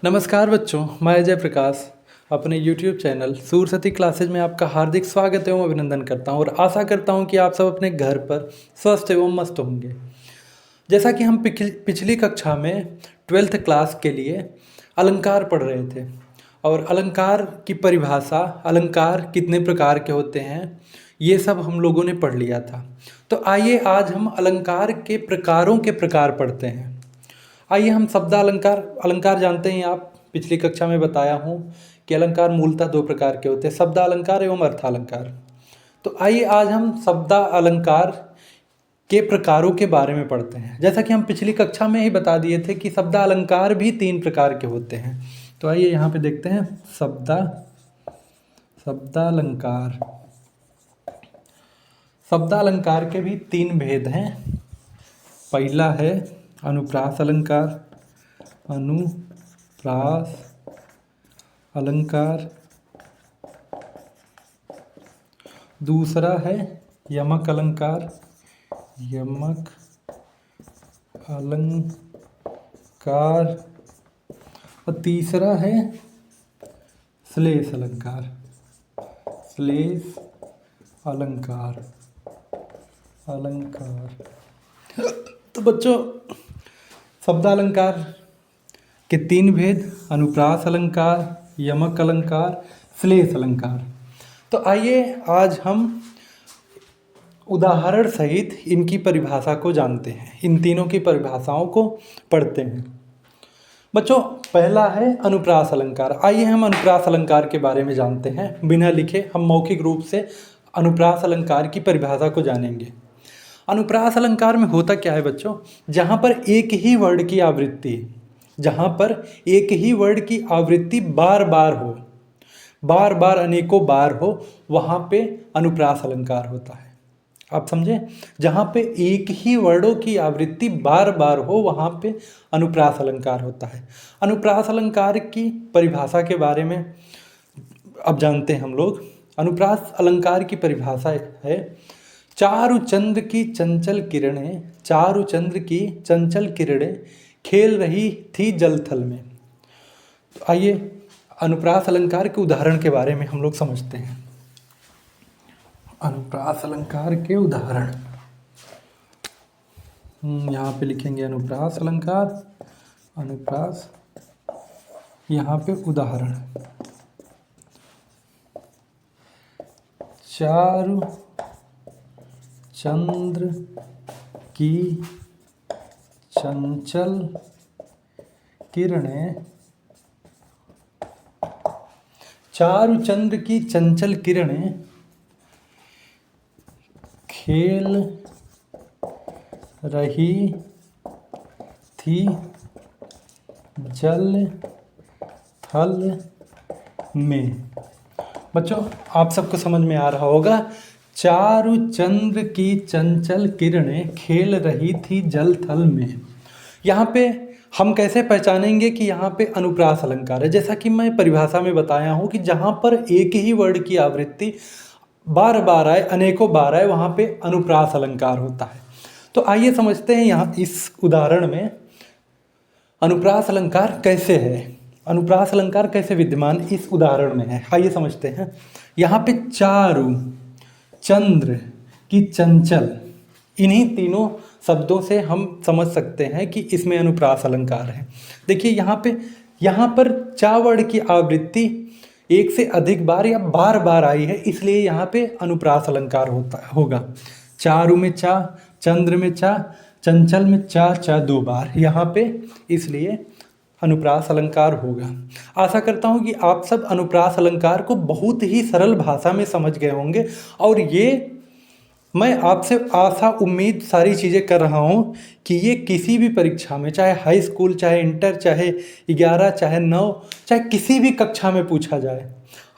नमस्कार बच्चों, मैं अजय प्रकाश अपने YouTube चैनल सूरसती क्लासेज में आपका हार्दिक स्वागत एवं अभिनंदन करता हूं और आशा करता हूं कि आप सब अपने घर पर स्वस्थ एवं मस्त होंगे। जैसा कि हम पिछली कक्षा में 12th क्लास के लिए अलंकार पढ़ रहे थे और अलंकार की परिभाषा, अलंकार कितने प्रकार के होते हैं, ये सब हम लोगों ने पढ़ लिया था। तो आइए आज हम अलंकार के प्रकारों के प्रकार पढ़ते हैं। आइए हम शब्दालंकार अलंकार जानते हैं आप, पिछली कक्षा में बताया हूँ कि अलंकार मूलतः दो प्रकार के होते हैं, शब्दालंकार एवं अर्थालंकार। तो आइए आज हम शब्दालंकार के प्रकारों के बारे में पढ़ते हैं। जैसा कि हम पिछली कक्षा में ही बता दिए थे कि शब्दालंकार भी 3 प्रकार के होते हैं। तो आइए यहाँ पे देखते हैं शब्दालंकार। शब्दालंकार के भी 3 भेद हैं। पहला है अनुप्रास अलंकार, दूसरा है यमक अलंकार, और तीसरा है श्लेष अलंकार। तो बच्चों, शब्दालंकार के 3 भेद, अनुप्रास अलंकार, यमक अलंकार, श्लेष अलंकार। तो आइए आज हम उदाहरण सहित इनकी परिभाषा को जानते हैं, इन तीनों की परिभाषाओं को पढ़ते हैं। बच्चों, पहला है अनुप्रास अलंकार। आइए हम अनुप्रास अलंकार के बारे में जानते हैं। बिना लिखे हम मौखिक रूप से अनुप्रास अलंकार की परिभाषा को जानेंगे। अनुप्रास अलंकार में होता क्या है बच्चों, जहाँ पर एक ही वर्ड की आवृत्ति बार बार अनेकों बार हो, वहाँ पे अनुप्रास अलंकार होता है। आप समझे? जहाँ पे एक ही वर्डों की आवृत्ति बार बार हो, वहाँ पे अनुप्रास अलंकार होता है। अनुप्रास अलंकार की परिभाषा के बारे में अब जानते हैं हम लोग। अनुप्रास अलंकार की परिभाषा है, चारु चंद्र की चंचल किरणें खेल रही थी जलथल में। तो आइए अनुप्रास अलंकार के उदाहरण के बारे में हम लोग समझते हैं। अनुप्रास अलंकार के उदाहरण यहाँ पे लिखेंगे अनुप्रास अलंकार, यहाँ पे उदाहरण। चारु चंद्र की चंचल किरणें खेल रही थी जल थल में। बच्चों, आप सबको समझ में आ रहा होगा, चारु चंद्र की चंचल किरणें खेल रही थी जल थल में। यहाँ पे हम कैसे पहचानेंगे कि यहाँ पे अनुप्रास अलंकार है? जैसा कि मैं परिभाषा में बताया हूँ कि जहाँ पर एक ही वर्ड की आवृत्ति बार बार आए, अनेकों बार आए, वहाँ पे अनुप्रास अलंकार होता है। तो आइए समझते हैं यहाँ इस उदाहरण में अनुप्रास अलंकार कैसे है, अनुप्रास अलंकार कैसे विद्यमान इस उदाहरण में है। आइए समझते हैं। यहाँ पे चारु, चंद्र की चंचल, इन्हीं तीनों शब्दों से हम समझ सकते हैं कि इसमें अनुप्रास अलंकार है। देखिए यहाँ पर चा वर्ड की आवृत्ति एक से अधिक बार या बार बार आई है, इसलिए यहाँ पे अनुप्रास अलंकार होगा। चारु में चा, चंद्र में चा, चंचल में चा 2 बार, यहाँ पे इसलिए अनुप्रास अलंकार होगा। आशा करता हूँ कि आप सब अनुप्रास अलंकार को बहुत ही सरल भाषा में समझ गए होंगे, और ये मैं आपसे आशा उम्मीद सारी चीज़ें कर रहा हूँ कि ये किसी भी परीक्षा में, चाहे हाई स्कूल, चाहे इंटर, चाहे 11, चाहे 9, चाहे किसी भी कक्षा में पूछा जाए,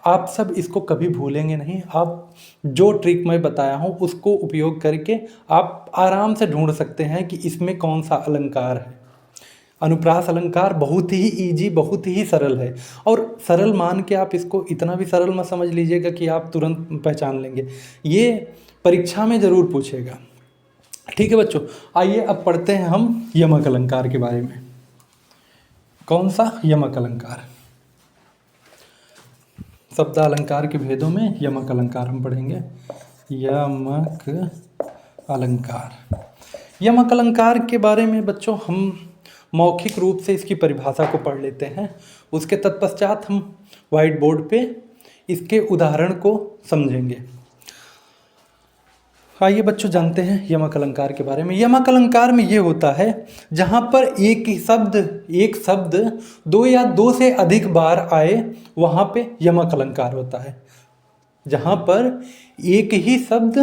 आप सब इसको कभी भूलेंगे नहीं। आप जो ट्रिक मैं बताया हूँ उसको उपयोग करके आप आराम से ढूंढ सकते हैं कि इसमें कौन सा अलंकार है। अनुप्रास अलंकार बहुत ही ईजी, बहुत ही सरल है, और सरल मान के आप इसको इतना भी सरल मत समझ लीजिएगा कि आप तुरंत पहचान लेंगे। ये परीक्षा में ज़रूर पूछेगा। ठीक है बच्चों, आइए अब पढ़ते हैं हम यमक अलंकार के बारे में। कौन सा? यमक अलंकार। शब्द अलंकार के भेदों में यमक अलंकार हम पढ़ेंगे। यमक अलंकार। यमक अलंकार के बारे में बच्चों हम मौखिक रूप से इसकी परिभाषा को पढ़ लेते हैं, उसके तत्पश्चात हम व्हाइट बोर्ड पे इसके उदाहरण को समझेंगे। आइए बच्चों जानते हैं यमक अलंकार के बारे में। यमक अलंकार में ये होता है जहाँ पर एक शब्द दो या दो से अधिक बार आए, वहाँ पे यमक अलंकार होता है। जहाँ पर एक ही शब्द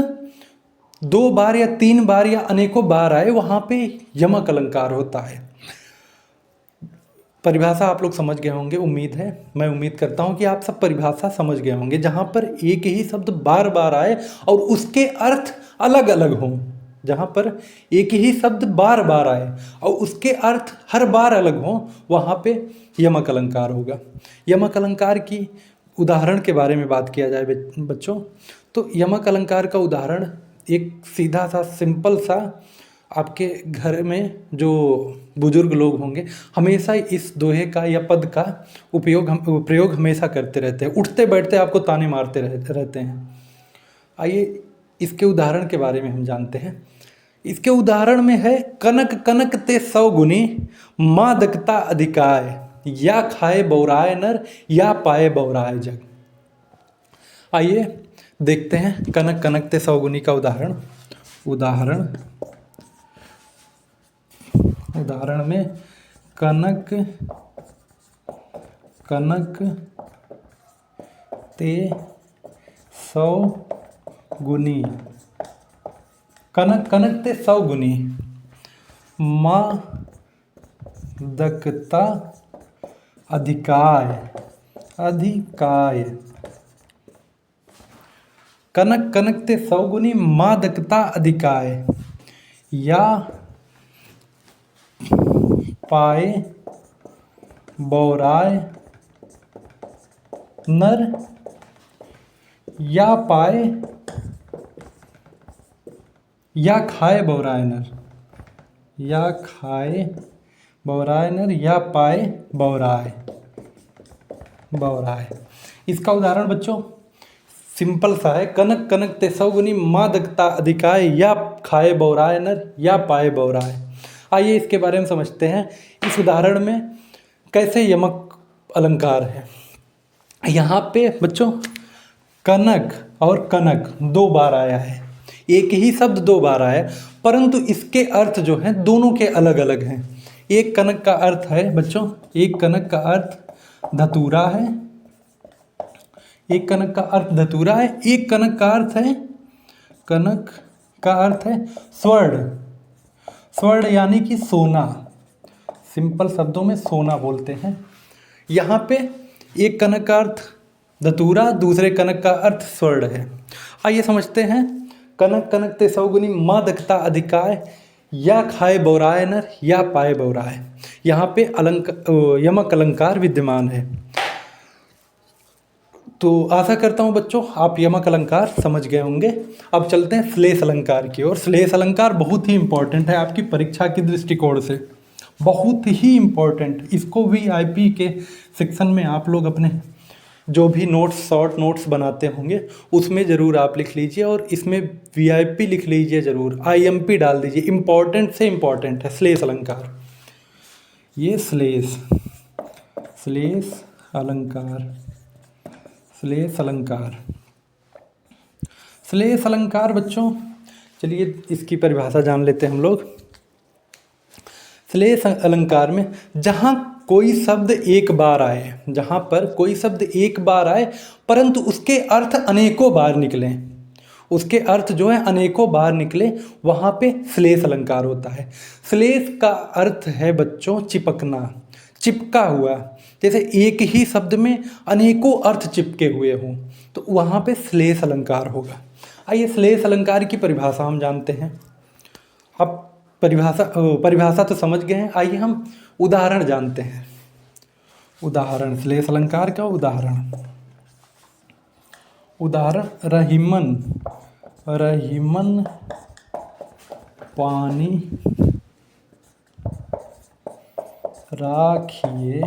दो बार या तीन बार या अनेकों बार आए, वहाँ पे यमक अलंकार होता है। परिभाषा आप लोग समझ गए होंगे, उम्मीद है, मैं उम्मीद करता हूँ कि आप सब परिभाषा समझ गए होंगे। जहाँ पर एक ही शब्द बार बार आए और उसके अर्थ अलग अलग हों, जहाँ पर एक ही शब्द बार बार आए और उसके अर्थ हर बार अलग हों, वहाँ पे यमक अलंकार होगा। यमक अलंकार की उदाहरण के बारे में बात किया जाए बच्चों, तो यमक अलंकार का उदाहरण एक सीधा सा सिंपल सा, आपके घर में जो बुजुर्ग लोग होंगे हमेशा इस दोहे का या पद का प्रयोग हमेशा करते रहते हैं, उठते बैठते आपको ताने मारते रहते हैं। आइए इसके उदाहरण के बारे में हम जानते हैं। इसके उदाहरण में है, कनक कनक ते 100 गुनी, मादकता अधिकाय, या खाए बौराए नर, या पाए बौराए जग। आइए देखते हैं कनक कनक ते 100 गुनी का उदाहरण में कनक कनक ते 100 गुनी, कनक कनक ते 100 गुनी, मादकता अधिकाय, कनक कनक ते 100 गुनी, मादकता अधिकाय, या पाए बौराए नर, या पाए या खाए बौराए नर, या खाए बौराए नर, या पाए बौराए। इसका उदाहरण बच्चों सिंपल सा है, कनक कनक ते 100 गुनी, मादकता अधिकाय, या खाए बौराए नर, या पाए बौराए। आइए इसके बारे में समझते हैं, इस उदाहरण में कैसे यमक अलंकार है। यहाँ पे बच्चों कनक और कनक 2 बार आया है, एक ही शब्द 2 बार आया, परंतु इसके अर्थ जो हैं दोनों के अलग अलग हैं। एक कनक का अर्थ है बच्चों, एक कनक का अर्थ धतूरा है, एक कनक का अर्थ धतूरा है, एक कनक का अर्थ है स्वर्ण यानी कि सोना, सिंपल शब्दों में सोना बोलते हैं। यहाँ पे एक कनक का अर्थ धतूरा, दूसरे कनक का अर्थ स्वर्ण है। आइए समझते हैं, कनक कनक ते 100 गुनी, मादकता अधिकाय, या खाए बौराए नर, या पाए बौराए। यहाँ पे यमक अलंकार विद्यमान है। तो आशा करता हूँ बच्चों आप यमक अलंकार समझ गए होंगे। अब चलते हैं श्लेष अलंकार की ओर। श्लेष अलंकार बहुत ही इम्पोर्टेंट है आपकी परीक्षा की दृष्टिकोण से, बहुत ही इम्पोर्टेंट। इसको वीआईपी के सेक्शन में आप लोग अपने जो भी नोट्स, शॉर्ट नोट्स बनाते होंगे उसमें ज़रूर आप लिख लीजिए, और इसमें वीआईपी लिख लीजिए ज़रूर, आईएमपी डाल दीजिए। इम्पॉर्टेंट से इम्पॉर्टेंट है श्लेष अलंकार। ये श्लेष अलंकार बच्चों, चलिए इसकी परिभाषा जान लेते हैं हम लोग। श्लेष अलंकार में जहाँ कोई शब्द एक बार आए, जहाँ पर कोई शब्द एक बार आए परंतु उसके अर्थ अनेकों बार निकलें, उसके अर्थ जो है अनेकों बार निकले, वहाँ पे श्लेष अलंकार होता है। श्लेष का अर्थ है बच्चों चिपकना, चिपका हुआ, जैसे एक ही शब्द में अनेकों अर्थ चिपके हुए हों, तो वहाँ पे श्लेष अलंकार होगा। आइए श्लेष अलंकार की परिभाषा हम जानते हैं। अब परिभाषा तो समझ गए हैं, आइए हम उदाहरण जानते हैं। उदाहरण, श्लेष अलंकार का उदाहरण रहीमन पानी राखिए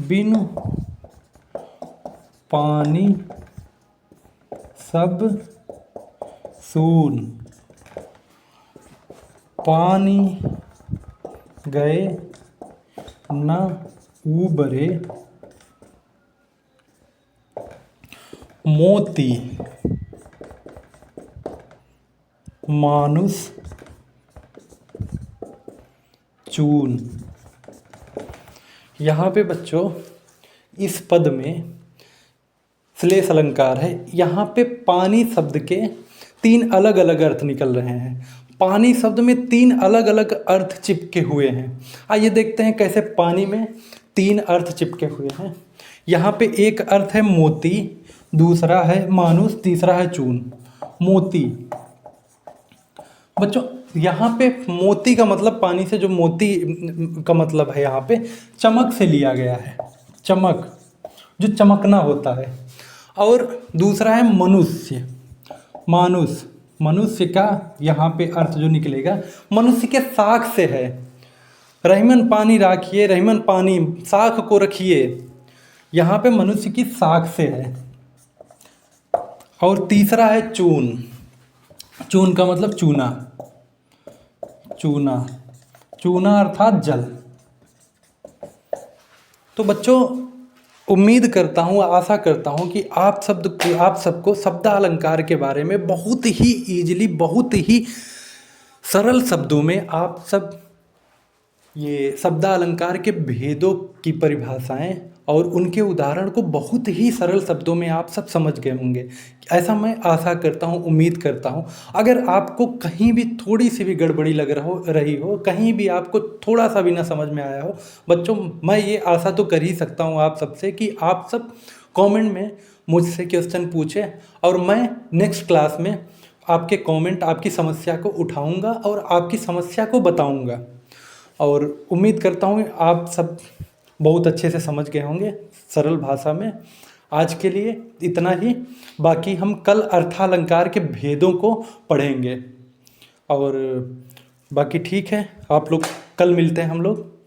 बिनु पानी सब सून। पानी गए न उबरे मोती मानुष चून। यहाँ पे बच्चों इस पद में श्लेष अलंकार है। यहाँ पे पानी शब्द के 3 अलग अलग अर्थ निकल रहे हैं। पानी शब्द में 3 अलग अलग अर्थ चिपके हुए हैं। आइए देखते हैं कैसे पानी में 3 अर्थ चिपके हुए हैं। यहाँ पे एक अर्थ है मोती, दूसरा है मानुष, तीसरा है चून। मोती बच्चों, यहाँ पे मोती का मतलब पानी से जो मोती का मतलब है यहाँ पे चमक से लिया गया है। चमक, जो चमकना होता है। और दूसरा है मनुष्य, मानुष। मनुष्य का यहाँ पे अर्थ जो निकलेगा मनुष्य के साख से है। रहीमन पानी राखिए, रहीमन पानी साख को रखिए, यहाँ पे मनुष्य की साख से है। और तीसरा है चून। चून का मतलब चूना, चूना, चूना अर्थात जल। तो बच्चों उम्मीद करता हूँ, आशा करता हूँ कि आप सबको शब्दालंकार के बारे में बहुत ही ईजिली, बहुत ही सरल शब्दों में आप सब ये शब्दालंकार के भेदों की परिभाषाएं और उनके उदाहरण को बहुत ही सरल शब्दों में आप सब समझ गए होंगे। ऐसा मैं आशा करता हूँ, उम्मीद करता हूँ। अगर आपको कहीं भी थोड़ी सी भी गड़बड़ी लग रही हो, कहीं भी आपको थोड़ा सा भी ना समझ में आया हो बच्चों, मैं ये आशा तो कर ही सकता हूँ आप सबसे कि आप सब कमेंट में मुझसे क्वेश्चन पूछें और मैं नेक्स्ट क्लास में आपके कमेंट, आपकी समस्या को उठाऊँगा और आपकी समस्या को बताऊँगा। और उम्मीद करता हूँ आप सब बहुत अच्छे से समझ गए होंगे सरल भाषा में। आज के लिए इतना ही, बाकी हम कल अर्थालंकार के भेदों को पढ़ेंगे। और बाकी ठीक है, आप लोग कल मिलते हैं हम लोग।